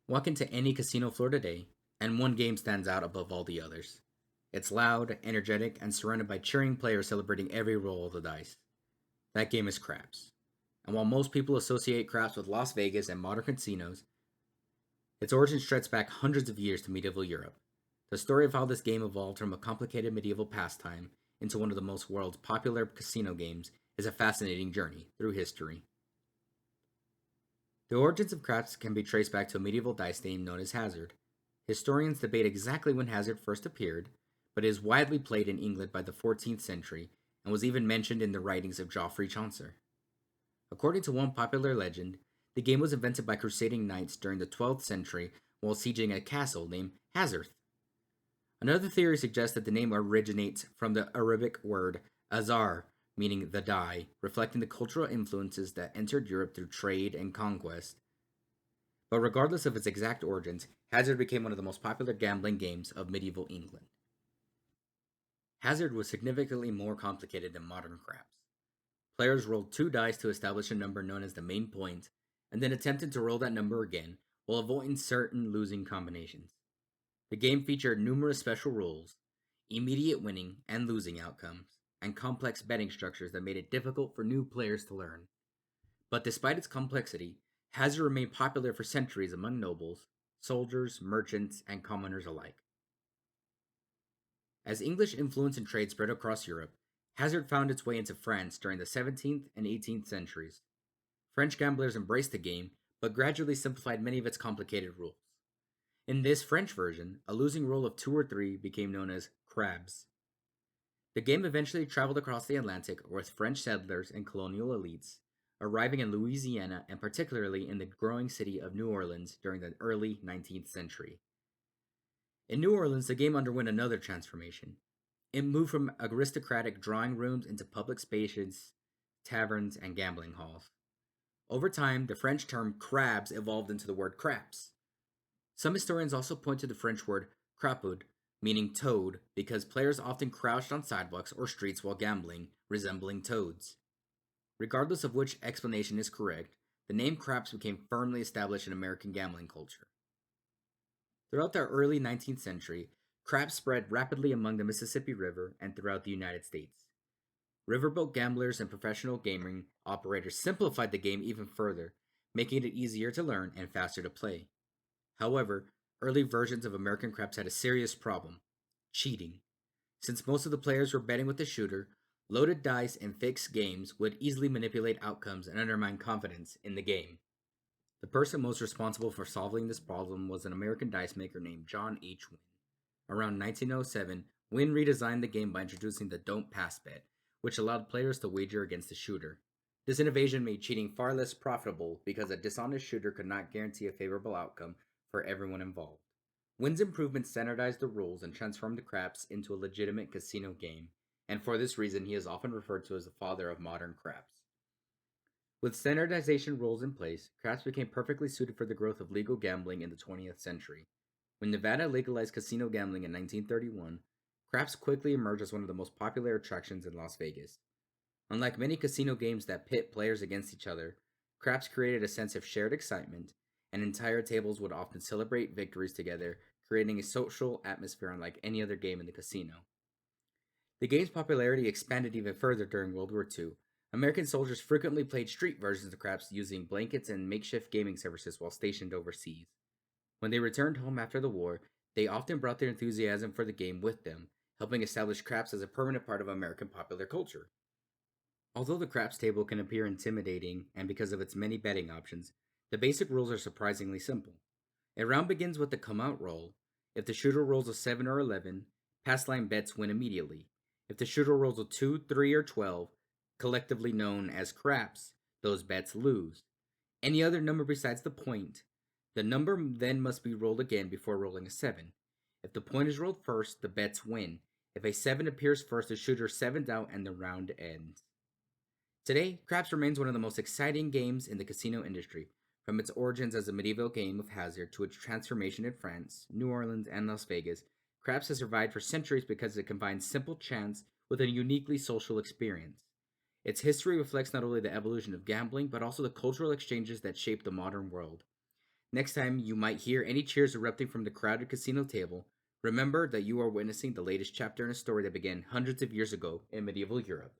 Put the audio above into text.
Walk into any casino floor today, and one game stands out above all the others. It's loud, energetic, and surrounded by cheering players celebrating every roll of the dice. That game is craps. And while most people associate craps with Las Vegas and modern casinos, its origin stretches back hundreds of years to medieval Europe. The story of how this game evolved from a complicated medieval pastime into one of the most world's popular casino games is a fascinating journey through history. The origins of craps can be traced back to a medieval dice game known as hazard. Historians debate exactly when hazard first appeared, but it is widely played in England by the 14th century and was even mentioned in the writings of Geoffrey Chaucer. According to one popular legend, the game was invented by crusading knights during the 12th century while sieging a castle named Hazarth. Another theory suggests that the name originates from the Arabic word azar, meaning the die, reflecting the cultural influences that entered Europe through trade and conquest. But regardless of its exact origins, Hazard became one of the most popular gambling games of medieval England. Hazard was significantly more complicated than modern craps. Players rolled two dice to establish a number known as the main point, and then attempted to roll that number again while avoiding certain losing combinations. The game featured numerous special rules, immediate winning and losing outcomes, and complex betting structures that made it difficult for new players to learn. But despite its complexity, Hazard remained popular for centuries among nobles, soldiers, merchants, and commoners alike. As English influence and trade spread across Europe, Hazard found its way into France during the 17th and 18th centuries. French gamblers embraced the game, but gradually simplified many of its complicated rules. In this French version, a losing roll of 2 or 3 became known as crabs. The game eventually traveled across the Atlantic with French settlers and colonial elites, arriving in Louisiana and particularly in the growing city of New Orleans during the early 19th century. In New Orleans, the game underwent another transformation. It moved from aristocratic drawing rooms into public spaces, taverns, and gambling halls. Over time, the French term crabs evolved into the word craps. Some historians also point to the French word crapaud, meaning toad, because players often crouched on sidewalks or streets while gambling, resembling toads. Regardless of which explanation is correct, the name craps became firmly established in American gambling culture. Throughout the early 19th century, craps spread rapidly among the Mississippi River and throughout the United States. Riverboat gamblers and professional gaming operators simplified the game even further, making it easier to learn and faster to play. However, early versions of American craps had a serious problem: cheating. Since most of the players were betting with the shooter, loaded dice and fixed games would easily manipulate outcomes and undermine confidence in the game. The person most responsible for solving this problem was an American dice maker named John H. Winn. Around 1907, Winn redesigned the game by introducing the don't pass bet, which allowed players to wager against the shooter. This innovation made cheating far less profitable because a dishonest shooter could not guarantee a favorable outcome for everyone involved. Winn's improvements standardized the rules and transformed the craps into a legitimate casino game, and for this reason he is often referred to as the father of modern craps. With standardization rules in place, craps became perfectly suited for the growth of legal gambling in the 20th century. When Nevada legalized casino gambling in 1931, craps quickly emerged as one of the most popular attractions in Las Vegas. Unlike many casino games that pit players against each other, craps created a sense of shared excitement, and entire tables would often celebrate victories together, creating a social atmosphere unlike any other game in the casino. The game's popularity expanded even further during World War II. American soldiers frequently played street versions of craps using blankets and makeshift gaming services while stationed overseas. When they returned home after the war, they often brought their enthusiasm for the game with them, helping establish craps as a permanent part of American popular culture. Although the craps table can appear intimidating, and because of its many betting options, the basic rules are surprisingly simple. A round begins with the come out roll. If the shooter rolls a 7 or 11, pass line bets win immediately. If the shooter rolls a 2, 3, or 12, collectively known as craps, those bets lose. Any other number besides the point, the number then must be rolled again before rolling a 7. If the point is rolled first, the bets win. If a 7 appears first, the shooter 7's out and the round ends. Today, craps remains one of the most exciting games in the casino industry. From its origins as a medieval game of hazard to its transformation in France, New Orleans, and Las Vegas, craps has survived for centuries because it combines simple chance with a uniquely social experience. Its history reflects not only the evolution of gambling, but also the cultural exchanges that shaped the modern world. Next time you might hear any cheers erupting from the crowded casino table, remember that you are witnessing the latest chapter in a story that began hundreds of years ago in medieval Europe.